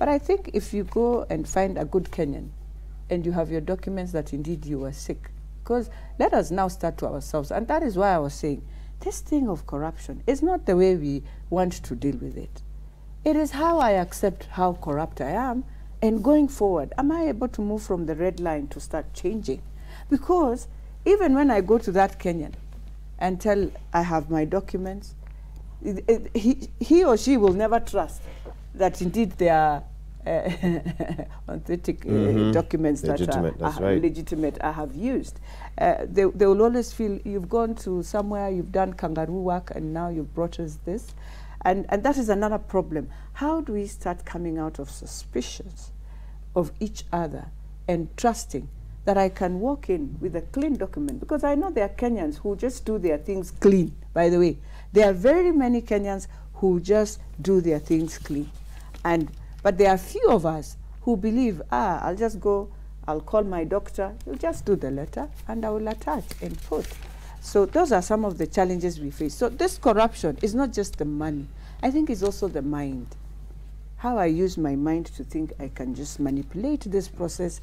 But I think if you go and find a good Kenyan and you have your documents that indeed you were sick, because let us now start to ourselves. And that is why I was saying, this thing of corruption is not the way we want to deal with it. It is how I accept how corrupt I am, and going forward, am I able to move from the red line to start changing? Because even when I go to that Kenyan and tell I have my documents, he or she will never trust that indeed they are authentic documents legitimate, that are legitimate I have used. They will always feel you've gone to somewhere, you've done kangaroo work, and now you've brought us this. And that is another problem. How do we start coming out of suspicions of each other and trusting that I can walk in with a clean document? Because I know there are Kenyans who just do their things clean, by the way. There are very many Kenyans who just do their things clean. But there are few of us who believe, I'll just go, I'll call my doctor, he'll just do the letter, and I will attach and put. So those are some of the challenges we face. So this corruption is not just the money. I think it's also the mind. How I use my mind to think I can just manipulate this process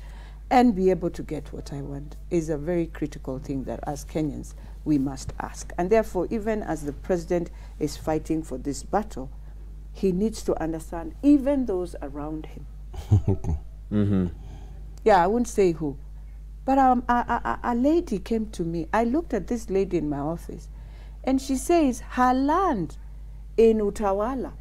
and be able to get what I want is a very critical thing that as Kenyans we must ask. And therefore, even as the president is fighting for this battle, he needs to understand even those around him. Yeah, I wouldn't say who. But a lady came to me. I looked at this lady in my office, and she says her land in Utawala,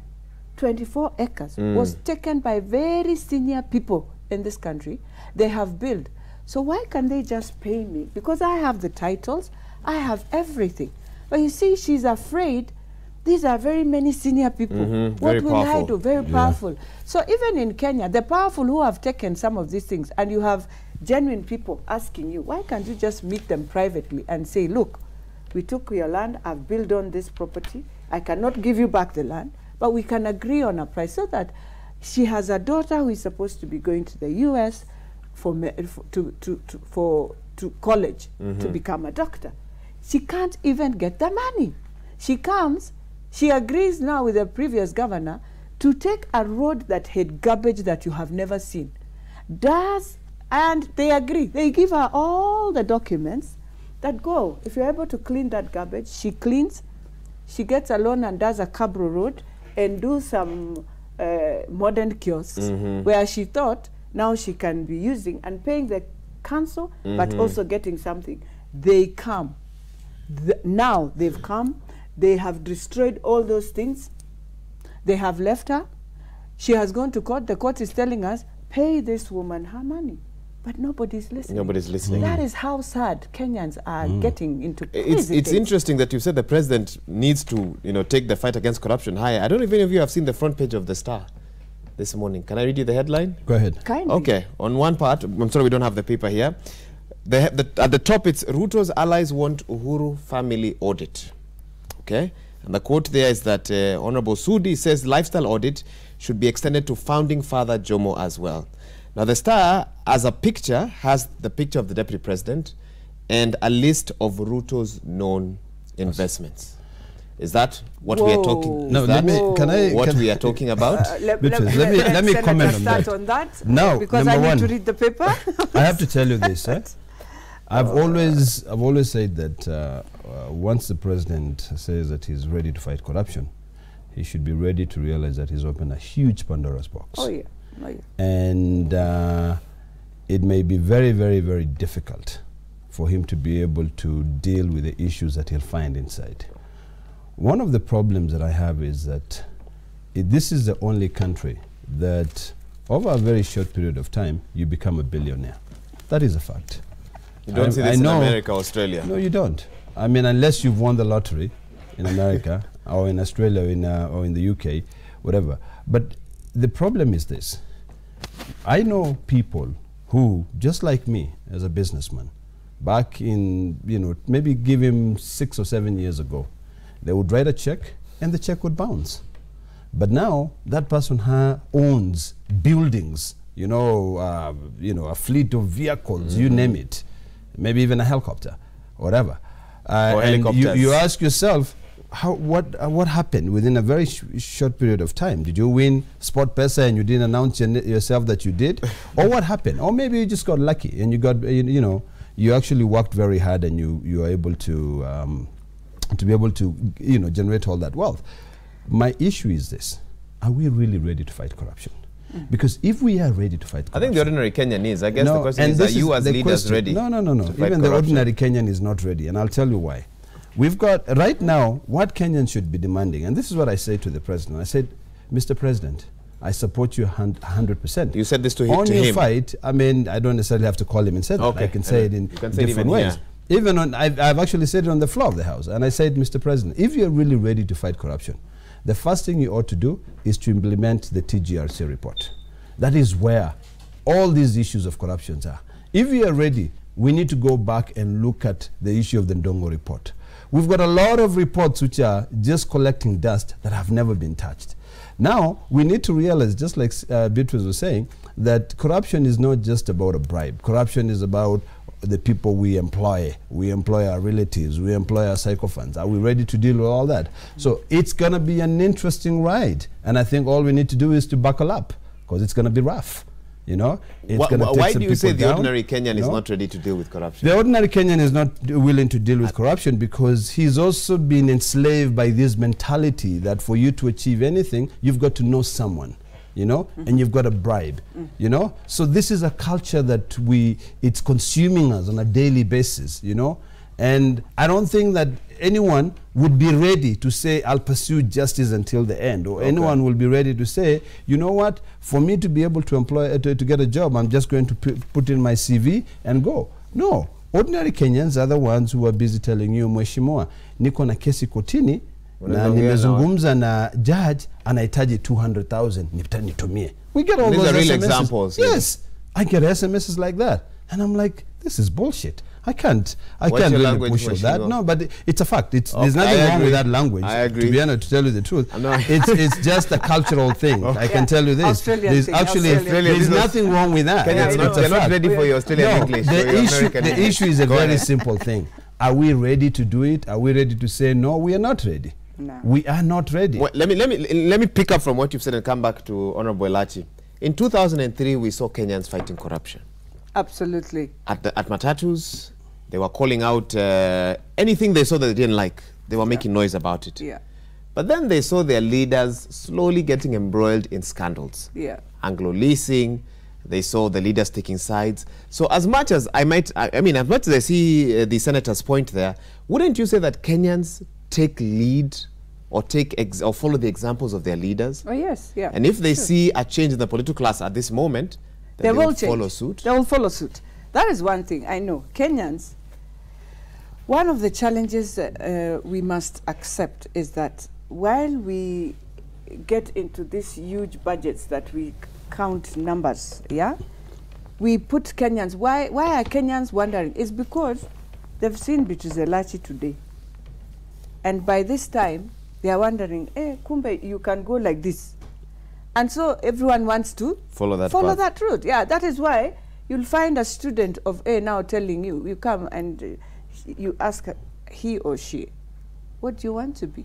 24 acres, was taken by very senior people in this country. They have built. So why can't they just pay me? Because I have the titles, I have everything. But you see, she's afraid. These are very many senior people. What will I do? Very powerful. So even in Kenya, the powerful who have taken some of these things, and you have genuine people asking you, why can't you just meet them privately and say, look, we took your land, I've built on this property, I cannot give you back the land, but we can agree on a price, so that she has a daughter who is supposed to be going to the US to college to become a doctor. She can't even get the money. She comes, she agrees now with the previous governor to take a road that had garbage that you have never seen. And they agree. They give her all the documents that go. If you're able to clean that garbage, she cleans. She gets a loan and does a Cabro road and do some modern kiosks where she thought now she can be using and paying the council, but also getting something. They come. Now they've come. They have destroyed all those things. They have left her. She has gone to court. The court is telling us, pay this woman her money. But nobody's listening. Nobody's listening. That is how sad Kenyans are getting into prison. It's interesting that you said the president needs to, take the fight against corruption higher. I don't know if any of you have seen the front page of the Star this morning. Can I read you the headline? Go ahead. Kindly. Okay. On one part, I'm sorry we don't have the paper here. At the top, it's Ruto's allies want Uhuru family audit. Okay. And the quote there is that Honorable Sudi says lifestyle audit should be extended to founding father Jomo as well. Now, the Star, as a picture, has the picture of the deputy president and a list of Ruto's known investments. Is that what we are talking? No, we are talking about? Let me comment on that. Now, because I need to read the paper. I have to tell you this. I've always said that once the president says that he's ready to fight corruption, he should be ready to realize that he's opened a huge Pandora's box. Oh yeah. And it may be very, very, very difficult for him to be able to deal with the issues that he'll find inside. One of the problems that I have is that this is the only country that over a very short period of time you become a billionaire. That is a fact. You don't see this in America, Australia. No, you don't. I mean, unless you've won the lottery in America or in Australia or in the UK, whatever. But the problem is this. I know people who, just like me as a businessman, back in, maybe give him 6 or 7 years ago, they would write a check and the check would bounce. But now that person owns buildings, a fleet of vehicles, you name it, maybe even a helicopter, whatever. Or and helicopters. you ask yourself, what happened within a very short period of time? Did you win Sport Pesa and you didn't announce yourself that you did? Or what happened? Or maybe you just got lucky and you got, you know, you actually worked very hard and you are able to be able to, you know, generate all that wealth. My issue is this: are we really ready to fight corruption? Because if we are ready to fight corruption, I think the ordinary Kenyan is. I guess the question is, are you as leaders ready? No. Even the ordinary Kenyan is not ready, and I'll tell you why. We've got, right now, what Kenyans should be demanding, and this is what I say to the president. I said, Mr. President, I support you 100%. You said this to him? On your fight, I mean, I don't necessarily have to call him and say that. I can say it in different ways. Even on, I've actually said it on the floor of the House, and I said, Mr. President, if you're really ready to fight corruption, the first thing you ought to do is to implement the TGRC report. That is where all these issues of corruption are. If we are ready, we need to go back and look at the issue of the Ndongo report. We've got a lot of reports which are just collecting dust that have never been touched. Now, we need to realize, just like Beatrice was saying, that corruption is not just about a bribe. Corruption is about the people we employ. We employ our relatives. We employ our sycophants. Are we ready to deal with all that? So it's going to be an interesting ride. And I think all we need to do is to buckle up, because it's going to be rough. You know, why do you say the ordinary Kenyan is not ready to deal with corruption? The ordinary Kenyan is not willing to deal with corruption because he's also been enslaved by this mentality that for you to achieve anything, you've got to know someone, you know, and you've got to bribe, you know. So this is a culture that it's consuming us on a daily basis, you know. And I don't think that anyone would be ready to say, I'll pursue justice until the end, or anyone will be ready to say, you know what, for me to be able to employ, to get a job, I'm just going to put in my CV and go. No, ordinary Kenyans are the ones who are busy telling you, Mheshimiwa, niko na kesi kotini, na nimezungumza na judge, anahitaji 200,000, nitumie. We get all those are real SMSs. examples. Yes, I get SMSs like that. And I'm like, this is bullshit. I can't really push on that. No, but it's a fact. There's nothing wrong with that language. I agree. To be honest, to tell you the truth, it's just a cultural thing. I can tell you this. There's nothing wrong with that. They're not ready for your Australian English. The issue is a very simple thing. Are we ready to do it? Are we ready to say no? We are not ready. No. We are not ready. Well, let me pick up from what you've said and come back to Honorable Elachi. In 2003, we saw Kenyans fighting corruption. Absolutely. At Matatus, they were calling out anything they saw that they didn't like. They were making noise about it. Yeah. But then they saw their leaders slowly getting embroiled in scandals. Yeah. Anglo-leasing. They saw the leaders taking sides. So as much as as much as I see the senator's point there, wouldn't you say that Kenyans take lead or or follow the examples of their leaders? Oh yes, yeah. And if they see a change in the political class at this moment, they will follow suit. They will follow suit. That is one thing I know. Kenyans, one of the challenges we must accept is that while we get into these huge budgets that we count numbers, yeah, we put Kenyans. Why are Kenyans wondering? It's because they've seen Beatrice Elachi today, and by this time they are wondering, kumbe, you can go like this. And so everyone wants to follow that route. Yeah, that is why you'll find a student of A now telling you, you come and you ask he or she, what do you want to be?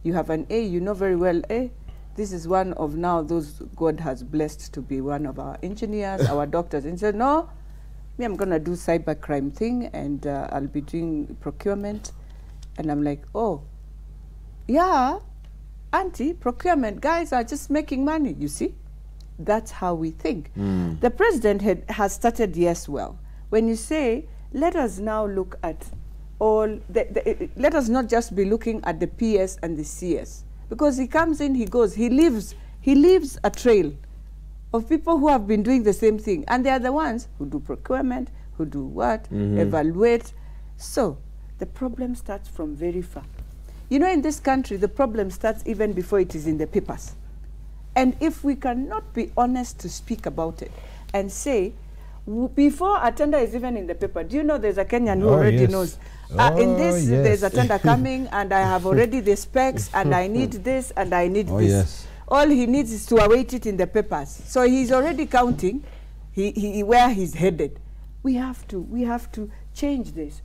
You have an A, you know very well, this is one of now those God has blessed to be one of our engineers, our doctors. And said, no, me, I'm going to do cybercrime thing and I'll be doing procurement. And I'm like, oh, yeah. Anti-procurement guys are just making money, you see. That's how we think. The president has started, yes, well. When you say, let us now look at all, let us not just be looking at the PS and the CS. Because he comes in, he goes, he leaves a trail of people who have been doing the same thing. And they are the ones who do procurement, who do what, evaluate. So the problem starts from very far. You know, in this country, the problem starts even before it is in the papers. And if we cannot be honest to speak about it and say, before a tender is even in the paper, do you know there's a Kenyan who already knows, in this, there's a tender coming, and I have already the specs, and I need this, and I need this. Yes. All he needs is to await it in the papers. So he's already counting where he's headed. We have to change this.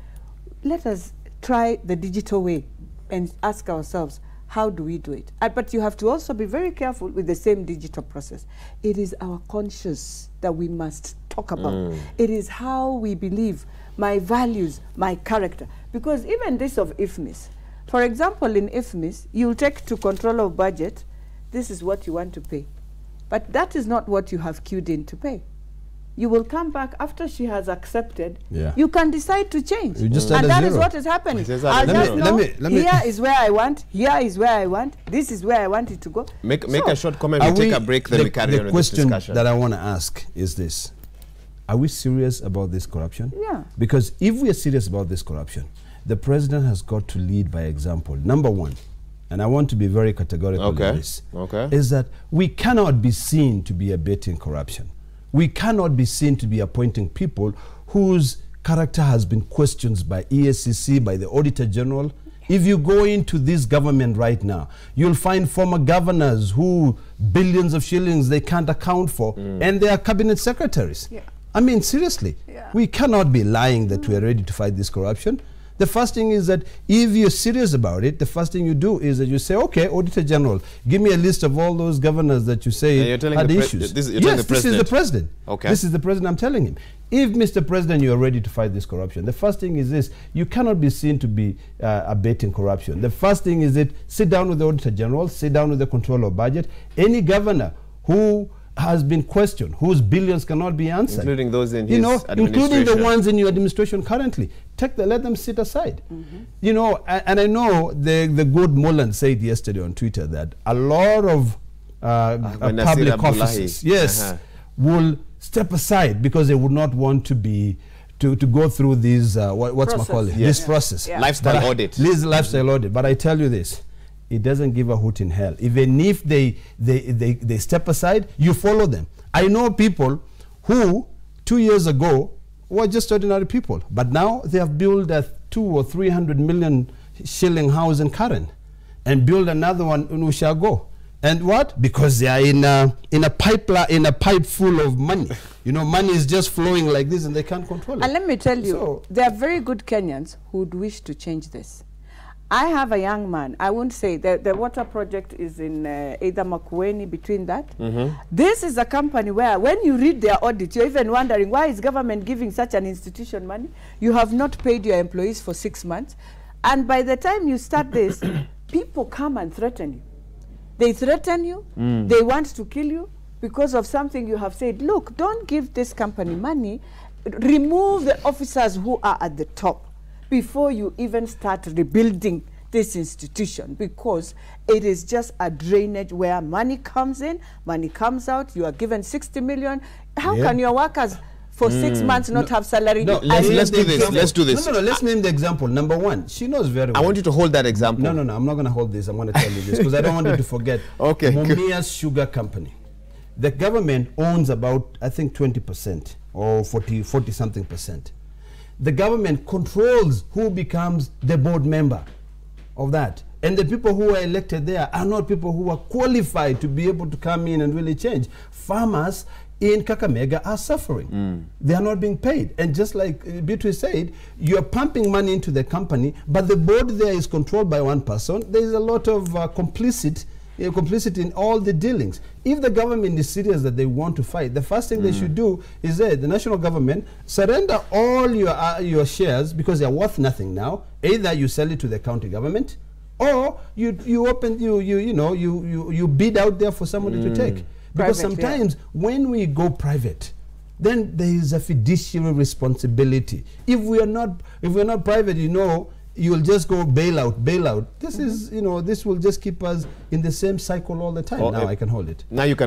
Let us try the digital way. and ask ourselves, how do we do it? But you have to also be very careful with the same digital process. It is our conscience that we must talk about. It is how we believe, my values, my character. Because even this of IFMIS, for example, in IFMIS, you'll take to control of budget, this is what you want to pay. But that is not what you have queued in to pay. You will come back after she has accepted. You can decide to change. You just and that is what is happening. Let me here is where I want, here is where I want, this is where I want it to go. Make a short comment, we take a break, then we carry on with this discussion. The question that I want to ask is this. Are we serious about this corruption? Yeah. Because if we are serious about this corruption, the president has got to lead by example. Number one, and I want to be very categorical in this, is that we cannot be seen to be abating corruption. We cannot be seen to be appointing people whose character has been questioned by ESCC, by the Auditor General. If you go into this government right now, you'll find former governors who billions of shillings they can't account for, and they are cabinet secretaries. I mean, seriously, we cannot be lying that we are ready to fight this corruption. The first thing is that if you're serious about it, the first thing you do is that you say, okay, Auditor General, give me a list of all those governors that you say had issues. This is the president. Okay. This is the president, I'm telling him. If, Mr. President, you are ready to fight this corruption, the first thing is this, you cannot be seen to be abating corruption. The first thing is that sit down with the Auditor General, sit down with the Controller of Budget. Any governor who has been questioned, whose billions cannot be answered, including those in his administration, including the ones in your administration currently, let them sit aside. You know, and I know the good Mullen said yesterday on Twitter that a lot of public officers, will step aside because they would not want to be to go through this this process, lifestyle audit. Lifestyle audit. But I tell you this. It doesn't give a hoot in hell. Even if they step aside, you follow them. I know people who 2 years ago were just ordinary people, but now they have built a 200 or 300 million shilling house in Karen, and build another one in Ushago. And what? Because they are in a pipe full of money. You know, money is just flowing like this, and they can't control it. And let me tell you, there are very good Kenyans who would wish to change this. I have a young man, I won't say, the water project is in either Makueni, between that. This is a company where when you read their audit, you're even wondering, why is government giving such an institution money? You have not paid your employees for 6 months. And by the time you start this, people come and threaten you. They threaten you, they want to kill you because of something you have said. Look, don't give this company money, remove the officers who are at the top before you even start rebuilding this institution, because it is just a drainage where money comes in, money comes out. You are given 60 million. How can your workers for 6 months not have salary? No, let's do this. Let's do this. No, let's name the example. Number one, she knows very well. I want you to hold that example. No, I'm not going to hold this. I'm going to tell you this because I don't want you to forget. Mumia's Sugar Company. The government owns about, I think, 20% or 40 something percent. The government controls who becomes the board member of that. And the people who are elected there are not people who are qualified to be able to come in and really change. Farmers in Kakamega are suffering. They are not being paid. And just like Beatrice said, you are pumping money into the company, but the board there is controlled by one person. There is a lot of complicity in all the dealings. If the government is serious that they want to fight, the first thing they should do is that the national government surrender all your shares, because they are worth nothing now. Either you sell it to the county government, or you bid out there for somebody to take. Because sometimes when we go private, then there is a fiduciary responsibility. If we're not private, you will just go bailout. This is, this will just keep us in the same cycle all the time. Now I can hold it. Now you can